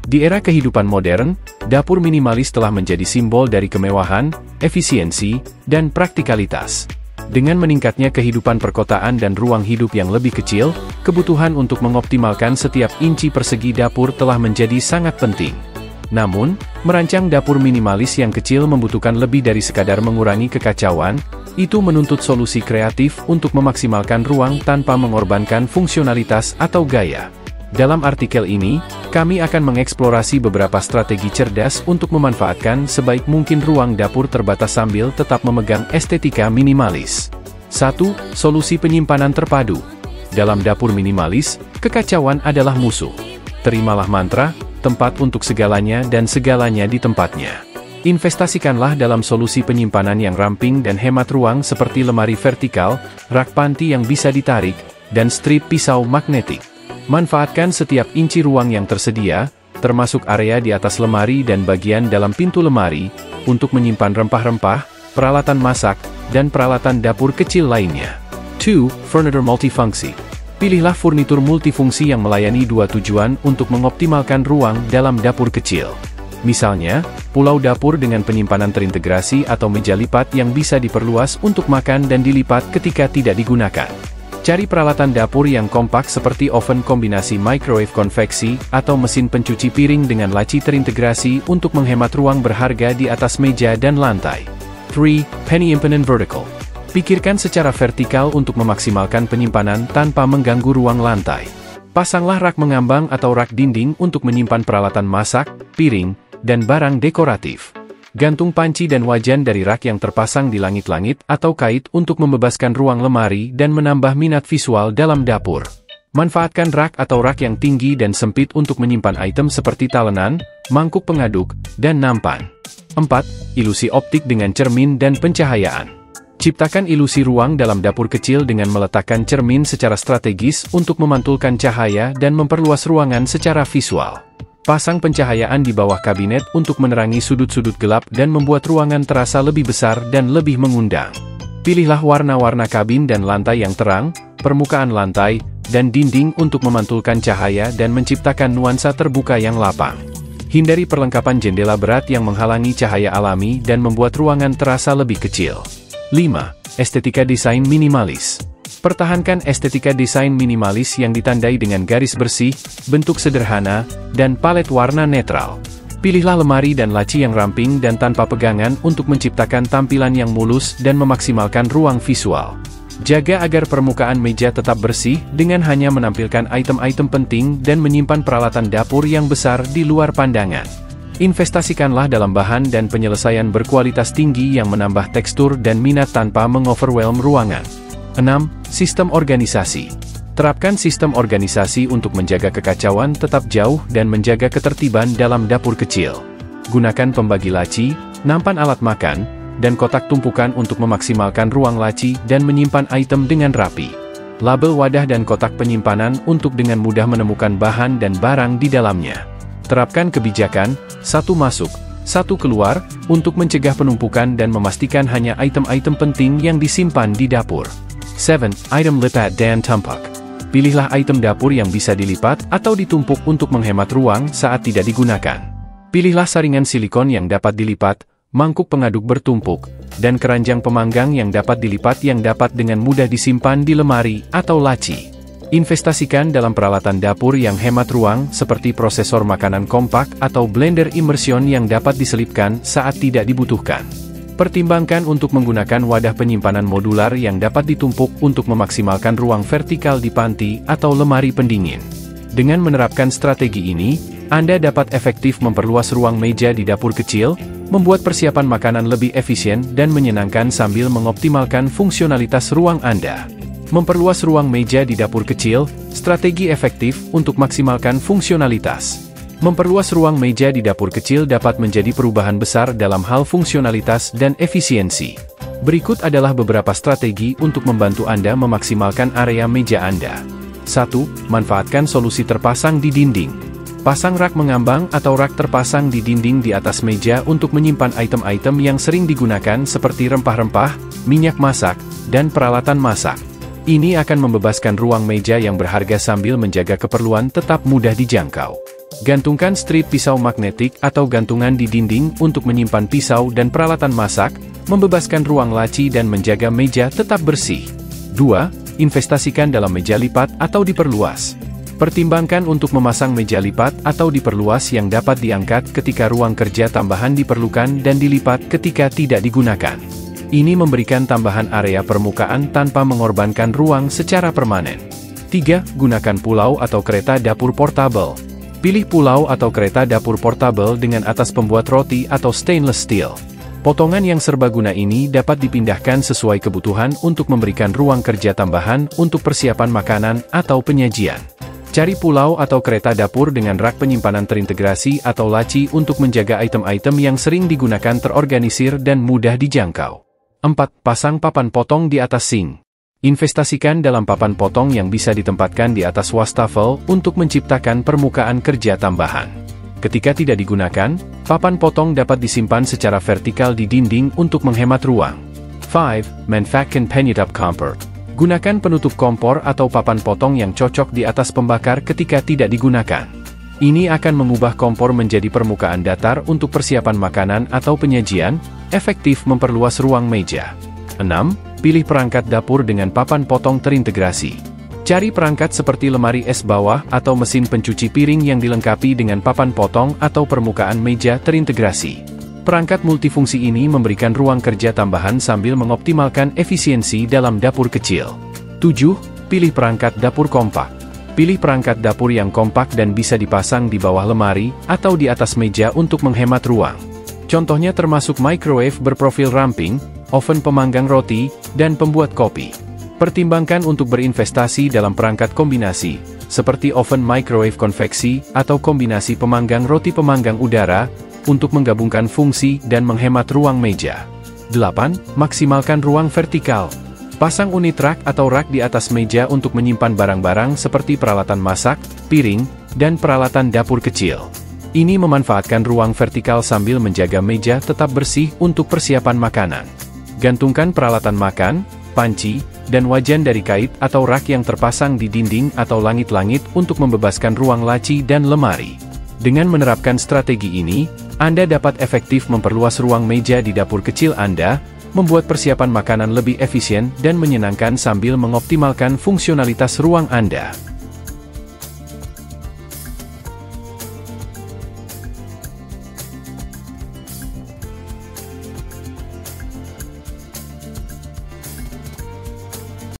Di era kehidupan modern, dapur minimalis telah menjadi simbol dari kemewahan, efisiensi, dan praktikalitas. Dengan meningkatnya kehidupan perkotaan dan ruang hidup yang lebih kecil, kebutuhan untuk mengoptimalkan setiap inci persegi dapur telah menjadi sangat penting. Namun, merancang dapur minimalis yang kecil membutuhkan lebih dari sekadar mengurangi kekacauan, itu menuntut solusi kreatif untuk memaksimalkan ruang tanpa mengorbankan fungsionalitas atau gaya. Dalam artikel ini, kami akan mengeksplorasi beberapa strategi cerdas untuk memanfaatkan sebaik mungkin ruang dapur terbatas sambil tetap memegang estetika minimalis. 1. Solusi penyimpanan terpadu. Dalam dapur minimalis, kekacauan adalah musuh. Terimalah mantra, tempat untuk segalanya dan segalanya di tempatnya. Investasikanlah dalam solusi penyimpanan yang ramping dan hemat ruang seperti lemari vertikal, rak panti yang bisa ditarik, dan strip pisau magnetik. Manfaatkan setiap inci ruang yang tersedia, termasuk area di atas lemari dan bagian dalam pintu lemari, untuk menyimpan rempah-rempah, peralatan masak, dan peralatan dapur kecil lainnya. 2. Furniture multifungsi. Pilihlah furnitur multifungsi yang melayani dua tujuan untuk mengoptimalkan ruang dalam dapur kecil. Misalnya, pulau dapur dengan penyimpanan terintegrasi atau meja lipat yang bisa diperluas untuk makan dan dilipat ketika tidak digunakan. Cari peralatan dapur yang kompak seperti oven kombinasi microwave konveksi atau mesin pencuci piring dengan laci terintegrasi untuk menghemat ruang berharga di atas meja dan lantai. 3. Penny Imponent Vertical. Pikirkan secara vertikal untuk memaksimalkan penyimpanan tanpa mengganggu ruang lantai. Pasanglah rak mengambang atau rak dinding untuk menyimpan peralatan masak, piring, dan barang dekoratif. Gantung panci dan wajan dari rak yang terpasang di langit-langit atau kait untuk membebaskan ruang lemari dan menambah minat visual dalam dapur. Manfaatkan rak atau rak yang tinggi dan sempit untuk menyimpan item seperti talenan, mangkuk pengaduk, dan nampan. 4. Ilusi optik dengan cermin dan pencahayaan. Ciptakan ilusi ruang dalam dapur kecil dengan meletakkan cermin secara strategis untuk memantulkan cahaya dan memperluas ruangan secara visual. Pasang pencahayaan di bawah kabinet untuk menerangi sudut-sudut gelap dan membuat ruangan terasa lebih besar dan lebih mengundang. Pilihlah warna-warna kabin dan lantai yang terang, permukaan lantai, dan dinding untuk memantulkan cahaya dan menciptakan nuansa terbuka yang lapang. Hindari perlengkapan jendela berat yang menghalangi cahaya alami dan membuat ruangan terasa lebih kecil. 5. Estetika desain minimalis. Pertahankan estetika desain minimalis yang ditandai dengan garis bersih, bentuk sederhana, dan palet warna netral. Pilihlah lemari dan laci yang ramping dan tanpa pegangan untuk menciptakan tampilan yang mulus dan memaksimalkan ruang visual. Jaga agar permukaan meja tetap bersih dengan hanya menampilkan item-item penting dan menyimpan peralatan dapur yang besar di luar pandangan. Investasikanlah dalam bahan dan penyelesaian berkualitas tinggi yang menambah tekstur dan minat tanpa mengoverwhelm ruangan. 6. Sistem organisasi. Terapkan sistem organisasi untuk menjaga kekacauan tetap jauh dan menjaga ketertiban dalam dapur kecil. Gunakan pembagi laci, nampan alat makan, dan kotak tumpukan untuk memaksimalkan ruang laci dan menyimpan item dengan rapi. Label wadah dan kotak penyimpanan untuk dengan mudah menemukan bahan dan barang di dalamnya. Terapkan kebijakan, satu masuk, satu keluar, untuk mencegah penumpukan dan memastikan hanya item-item penting yang disimpan di dapur. 7. Item lipat dan tumpak. Pilihlah item dapur yang bisa dilipat atau ditumpuk untuk menghemat ruang saat tidak digunakan. Pilihlah saringan silikon yang dapat dilipat, mangkuk pengaduk bertumpuk, dan keranjang pemanggang yang dapat dilipat yang dapat dengan mudah disimpan di lemari atau laci. Investasikan dalam peralatan dapur yang hemat ruang seperti prosesor makanan kompak atau blender immersion yang dapat diselipkan saat tidak dibutuhkan. Pertimbangkan untuk menggunakan wadah penyimpanan modular yang dapat ditumpuk untuk memaksimalkan ruang vertikal di panti atau lemari pendingin. Dengan menerapkan strategi ini, Anda dapat efektif memperluas ruang meja di dapur kecil, membuat persiapan makanan lebih efisien dan menyenangkan sambil mengoptimalkan fungsionalitas ruang Anda. Memperluas ruang meja di dapur kecil, strategi efektif untuk maksimalkan fungsionalitas. Memperluas ruang meja di dapur kecil dapat menjadi perubahan besar dalam hal fungsionalitas dan efisiensi. Berikut adalah beberapa strategi untuk membantu Anda memaksimalkan area meja Anda. 1. Manfaatkan solusi terpasang di dinding. Pasang rak mengambang atau rak terpasang di dinding di atas meja untuk menyimpan item-item yang sering digunakan seperti rempah-rempah, minyak masak, dan peralatan masak. Ini akan membebaskan ruang meja yang berharga sambil menjaga keperluan tetap mudah dijangkau. Gantungkan strip pisau magnetik atau gantungan di dinding untuk menyimpan pisau dan peralatan masak, membebaskan ruang laci dan menjaga meja tetap bersih. 2. Investasikan dalam meja lipat atau diperluas. Pertimbangkan untuk memasang meja lipat atau diperluas yang dapat diangkat ketika ruang kerja tambahan diperlukan dan dilipat ketika tidak digunakan. Ini memberikan tambahan area permukaan tanpa mengorbankan ruang secara permanen. 3. Gunakan pulau atau kereta dapur portable. Pilih pulau atau kereta dapur portable dengan atas pembuat roti atau stainless steel. Potongan yang serbaguna ini dapat dipindahkan sesuai kebutuhan untuk memberikan ruang kerja tambahan untuk persiapan makanan atau penyajian. Cari pulau atau kereta dapur dengan rak penyimpanan terintegrasi atau laci untuk menjaga item-item yang sering digunakan terorganisir dan mudah dijangkau. 4. Pasang papan potong di atas sink. Investasikan dalam papan potong yang bisa ditempatkan di atas wastafel untuk menciptakan permukaan kerja tambahan. Ketika tidak digunakan, papan potong dapat disimpan secara vertikal di dinding untuk menghemat ruang. 5. Manfaatkan penutup kompor. Gunakan penutup kompor atau papan potong yang cocok di atas pembakar ketika tidak digunakan. Ini akan mengubah kompor menjadi permukaan datar untuk persiapan makanan atau penyajian, efektif memperluas ruang meja. 6. Pilih perangkat dapur dengan papan potong terintegrasi. Cari perangkat seperti lemari es bawah atau mesin pencuci piring yang dilengkapi dengan papan potong atau permukaan meja terintegrasi. Perangkat multifungsi ini memberikan ruang kerja tambahan sambil mengoptimalkan efisiensi dalam dapur kecil. 7. Pilih perangkat dapur kompak. Pilih perangkat dapur yang kompak dan bisa dipasang di bawah lemari atau di atas meja untuk menghemat ruang. Contohnya termasuk microwave berprofil ramping, oven pemanggang roti, dan pembuat kopi. Pertimbangkan untuk berinvestasi dalam perangkat kombinasi, seperti oven microwave konveksi atau kombinasi pemanggang roti pemanggang udara, untuk menggabungkan fungsi dan menghemat ruang meja. 8. Maksimalkan ruang vertikal. Pasang unit rak atau rak di atas meja untuk menyimpan barang-barang seperti peralatan masak, piring, dan peralatan dapur kecil. Ini memanfaatkan ruang vertikal sambil menjaga meja tetap bersih untuk persiapan makanan. Gantungkan peralatan makan, panci, dan wajan dari kait atau rak yang terpasang di dinding atau langit-langit untuk membebaskan ruang laci dan lemari. Dengan menerapkan strategi ini, Anda dapat efektif memperluas ruang meja di dapur kecil Anda, membuat persiapan makanan lebih efisien dan menyenangkan sambil mengoptimalkan fungsionalitas ruang Anda.